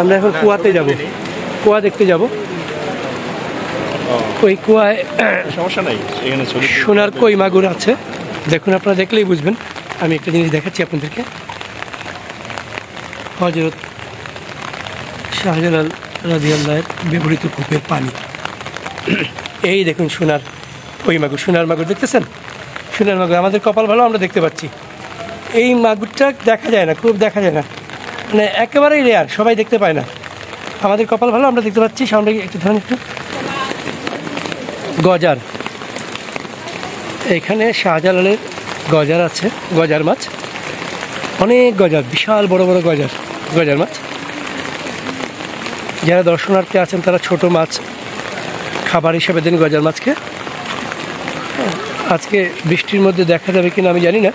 আমরা এখন কুয়াতে যাব, কুয়া দেখতে যাব। ওই কুয়ায় সমস্যা নাই, এখানে সোনার কই মাগুর আছে। দেখুন, আপনারা দেখলেই বুঝবেন। আমি একটা জিনিস দেখাচ্ছি আপনাদেরকে। হযরত শাহজালাল রাদিয়াল্লাহু ব্যবহৃত কূপের পানি। এই দেখুন সোনার কই মাগুর, সোনার মাগুর দেখতেছেন? সোনার মাগুর। আমাদের কপাল ভালো, আমরা দেখতে পাচ্ছি। এই মাগুরটা দেখা যায় না, খুব দেখা যায় না, মানে একেবারেই রেয়ার, সবাই দেখতে পায় না। আমাদের কপাল ভালো, আমরা দেখতে পাচ্ছি। সামনে একটু ধরেন, একটু গজার। এখানে শাহজালালের গজার আছে, গজার মাছ, অনেক গজার, বিশাল বড় বড় গজার, গজার মাছ। যারা দর্শনার্থী আছেন তারা ছোট মাছ খাবার হিসেবে দেন গজার মাছকে। আজকে বৃষ্টির মধ্যে দেখা যাবে কিনা আমি জানি না।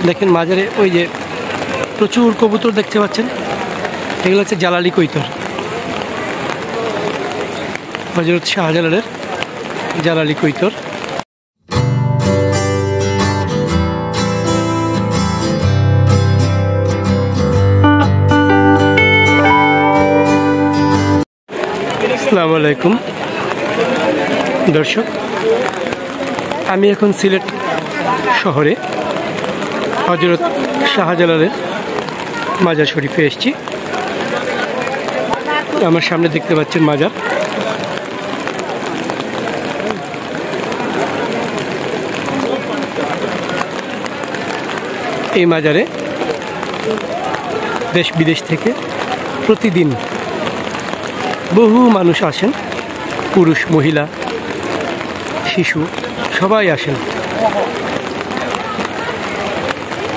দেখেন মাঝারে ওই যে প্রচুর কবুতর দেখতে পাচ্ছেন, এগুলো হচ্ছে জালালি কৈতর, হযরত শাহজালালের জালালি কৈতর। আসসালামু আলাইকুম দর্শক, আমি এখন সিলেট শহরে হযরত শাহজালালের মাজার শরীফে এসেছি। আমার সামনে দেখতে পাচ্ছেন মাজার। এই মাজারে দেশ বিদেশ থেকে প্রতিদিন বহু মানুষ আসেন, পুরুষ মহিলা শিশু সবাই আসেন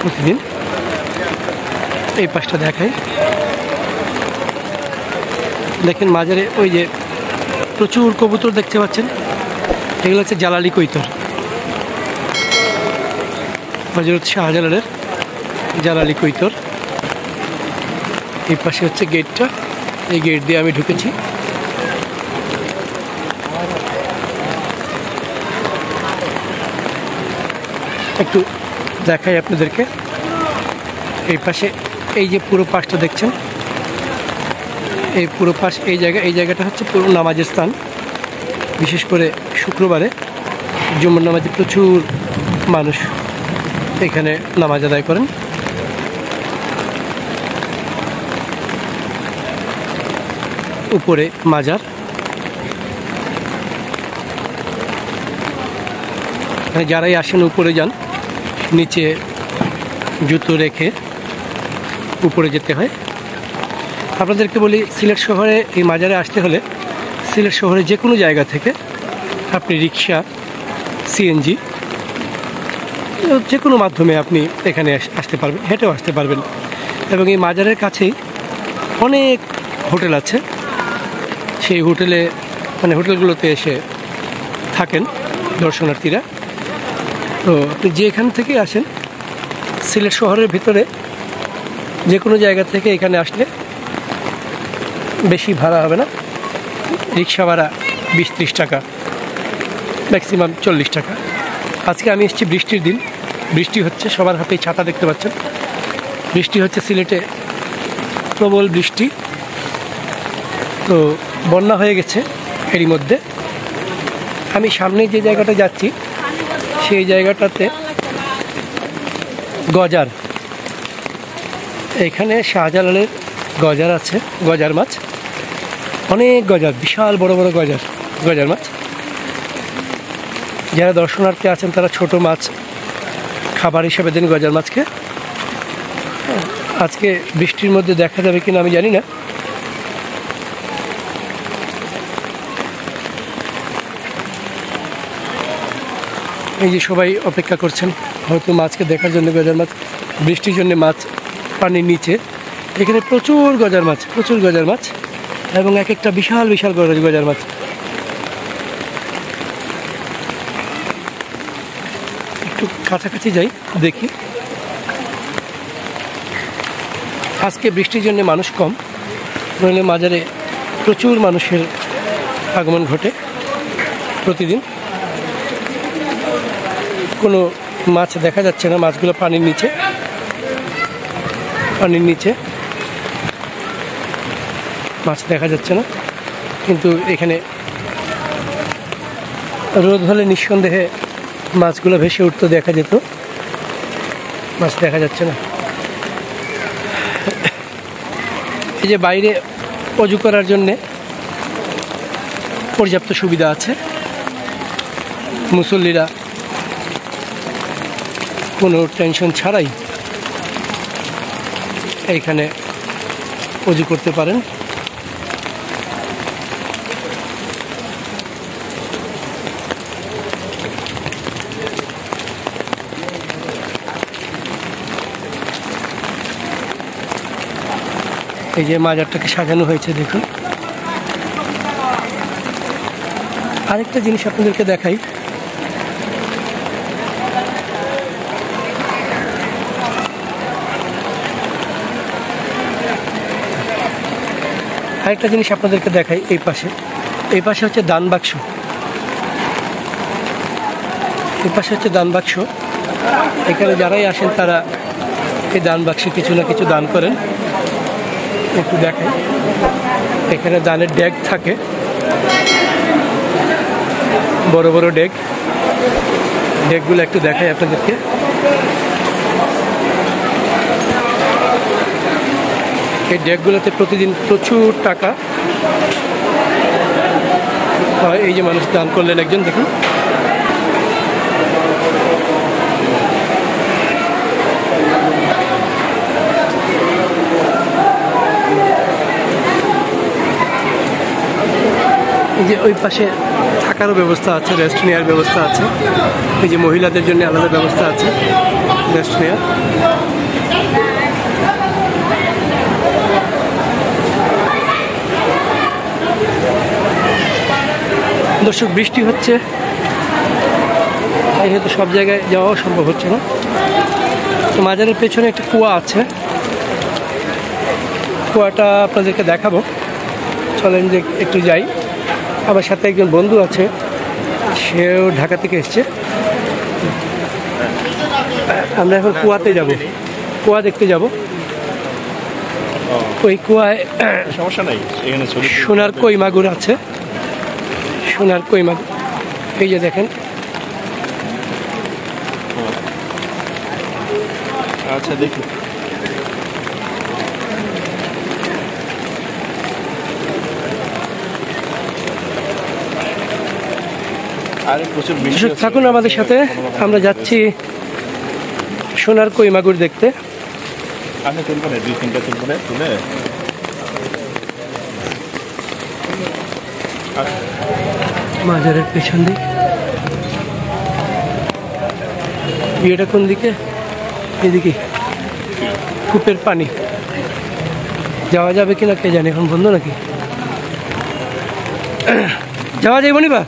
প্রতিদিন। এই পাশটা দেখাই, দেখেন মাজারে ওই যে প্রচুর কবুতর দেখতে পাচ্ছেন, এগুলো হচ্ছে জালালি কৈতর, হযরত শাহজালালের জালালি কৈতর। এই পাশে হচ্ছে গেটটা, এই গেট দিয়ে আমি ঢুকেছি। একটু দেখাই আপনাদেরকে। এই পাশে এই যে পুরো পাশটা দেখছেন, এই পুরো পাশ, এই জায়গাটা হচ্ছে পুরো নামাজের স্থান। বিশেষ করে শুক্রবারে জুমার নামাজে প্রচুর মানুষ এখানে নামাজ আদায় করেন। উপরে মাজার, যারাই আসেন উপরে যান, নিচে জুতো রেখে উপরে যেতে হয়। আপনাদেরকে বলি, সিলেট শহরে এই মাজারে আসতে হলে সিলেট শহরে যে কোনো জায়গা থেকে আপনি রিক্সা, সিএনজি, যে কোনো মাধ্যমে আপনি এখানে আসতে পারবেন, হেঁটেও আসতে পারবেন। এবং এই মাজারের কাছেই অনেক হোটেল আছে। সেই হোটেলে, মানে হোটেলগুলোতে এসে থাকেন দর্শনার্থীরা। তো আপনি যেখান থেকে আসেন সিলেট শহরের ভিতরে যে কোনো জায়গা থেকে এখানে আসলে বেশি ভাড়া হবে না। রিক্সা ভাড়া 20-30 টাকা, ম্যাক্সিমাম 40 টাকা। আজকে আমি এসেছি বৃষ্টির দিন, বৃষ্টি হচ্ছে, সবার হাতেই ছাতা দেখতে পাচ্ছেন। বৃষ্টি হচ্ছে সিলেটে, প্রবল বৃষ্টি। তো বন্যা হয়ে গেছে এরই মধ্যে। আমি সামনে যে জায়গাটা যাচ্ছি সেই জায়গাটাতে গজার, এখানে শাহজালালের গজার আছে, গজার মাছ, অনেক গজার, বিশাল বড় বড় গজার, গজার মাছ। যারা দর্শনার্থী আছেন তারা ছোট মাছ খাবার হিসেবে দেন গজার মাছকে। আজকে বৃষ্টির মধ্যে দেখা যাবে কিনা আমি জানি না। এই যে সবাই অপেক্ষা করছেন হয়তো মাছকে দেখার জন্য, গজার মাছ। বৃষ্টির জন্য মাছ পানির নিচে। এখানে প্রচুর গজার মাছ, প্রচুর গজার মাছ, এবং এক একটা বিশাল বিশাল গজার মাছ। একটু কাছাকাছি যাই, দেখি। আজকে বৃষ্টির জন্য মানুষ কম, নইলে মাজারে প্রচুর মানুষের আগমন ঘটে প্রতিদিন। কোনো মাছ দেখা যাচ্ছে না, মাছগুলো পানির নিচে, পানির নিচে মাছ দেখা যাচ্ছে না। কিন্তু এখানে রোদ হলে নিঃসন্দেহে মাছগুলো ভেসে উঠতে দেখা যেত, মাছ দেখা যাচ্ছে না। এই যে বাইরে অজু করার জন্যে পর্যাপ্ত সুবিধা আছে, মুসল্লিরা কোনো টেনশন ছাড়াই এইখানে অজু করতে পারেন। এই যে মাজারটাকে সাজানো হয়েছে দেখুন। আরেকটা জিনিস আপনাদেরকে দেখাই, এই পাশে হচ্ছে দান বাক্স, এখানে যারাই আসেন তারা এই দান বাক্সে কিছু না কিছু দান করেন। একটু দেখাই, এখানে দানের ডেক থাকে, বড় বড় ডেকগুলো একটু দেখাই আপনাদেরকে। এই ডেকগুলোতে প্রতিদিন প্রচুর টাকা হয়। এই যে মানুষ দান করলেন একজন, দেখুন। এই যে ওই পাশে থাকারও ব্যবস্থা আছে, রেস্ট নেওয়ার ব্যবস্থা আছে। এই যে মহিলাদের জন্য আলাদা ব্যবস্থা আছে রেস্ট নেওয়ার। দর্শক, বৃষ্টি হচ্ছে তাই হয়তো সব জায়গায় যাওয়াও সম্ভব হচ্ছে না। তো মাজারের পেছনে একটা কুয়া আছে, কুয়াটা আপনাদেরকে দেখাবো, চলেন যে একটু যাই। আমার সাথে একজন বন্ধু আছে, সেও ঢাকা থেকে এসছে। আমরা এখন কুয়াতে যাব, কুয়া দেখতে যাব। ওই কুয়ায় সমস্যা নাই, এখানে সোনার কই মাগুর আছে, সোনার কই মাগুর। এই যে দেখেন, আচ্ছা দেখি। থাকুন আমাদের সাথে, আমরা যাচ্ছি সোনার কই মাগুর দেখতে। আমি তুলবো না, 2-3টা তুলবো না, তুলে মাজারের পেছন দিক। বিয়েটা কোন দিকে? এদিকে কূপের পানি, যাওয়া যাবে কিনা কে জানে, এখন বন্ধ নাকি? যাওয়া যাইব নি বা?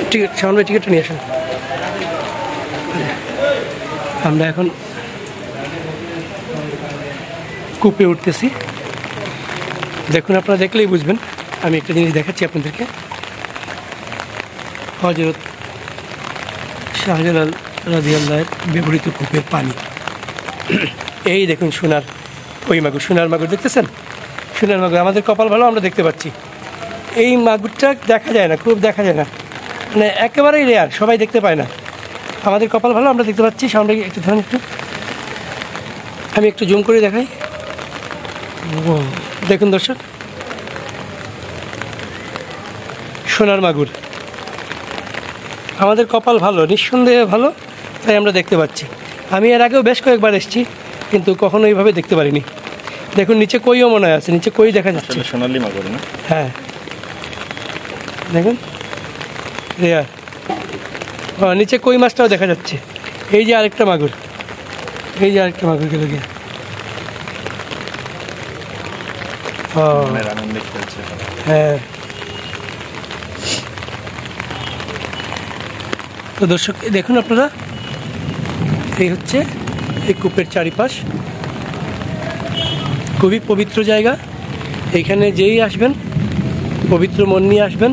টিকিট, সামনে টিকিটটা নিয়ে আসেন। আমরা এখন কূপে উঠতেছি, দেখুন, আপনারা দেখলেই বুঝবেন। আমি একটা জিনিস দেখাচ্ছি আপনাদেরকে। হযরত শাহজালাল রাদিয়াল্লাহু ব্যবহৃত কূপের পানি। এই দেখুন সোনার কই মাগুর, সোনার মাগুর দেখতেছেন? সোনার মাগুর। আমাদের কপাল ভালো, আমরা দেখতে পাচ্ছি। এই মাগুরটা দেখা যায় না, খুব দেখা যায় না, মানে একেবারেই রেয়ার, সবাই দেখতে পায় না। আমাদের কপাল ভালো, আমরা দেখতে পাচ্ছি। সামনে একটু ধরেন, একটু আমি একটু জুম করে দেখাই। দেখুন দর্শক, সোনার মাগুর। আমাদের কপাল ভালো, নিঃসন্দেহে ভালো, তাই আমরা দেখতে পাচ্ছি। আমি এর আগেও বেশ কয়েকবার এসেছি, কিন্তু কখনো এইভাবে দেখতে পারিনি। দেখুন নিচে কইও মনে আছে, নিচে কই দেখা যাচ্ছে, সোনালি মাগুর না? হ্যাঁ দেখুন, রেয়ার। নিচে কই মাছটাও দেখা যাচ্ছে। এই যে আরেকটা মাগুর, এই যে আরেকটা মাগুর গেল গিয়ে। হ্যাঁ, তো দর্শক দেখুন আপনারা, এই হচ্ছে এই কূপের চারিপাশ। খুবই পবিত্র জায়গা। এইখানে যেই আসবেন পবিত্র মন নিয়ে আসবেন,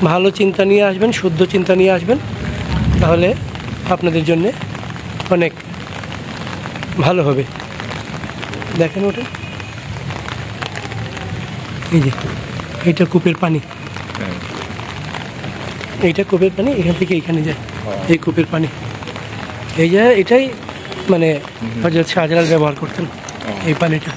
ভালো চিন্তা নিয়ে আসবেন, শুদ্ধ চিন্তা নিয়ে আসবেন, তাহলে আপনাদের জন্য অনেক ভালো হবে। দেখেন ওটা, এই যে এইটা কূপের পানি, হ্যাঁ। এইটা কূপের পানি, এখান থেকে এইখানে যায় এই কূপের পানি। এই যে এটাই মানে হযরত শাহজালাল ব্যবহার করতেন এই পানিটা।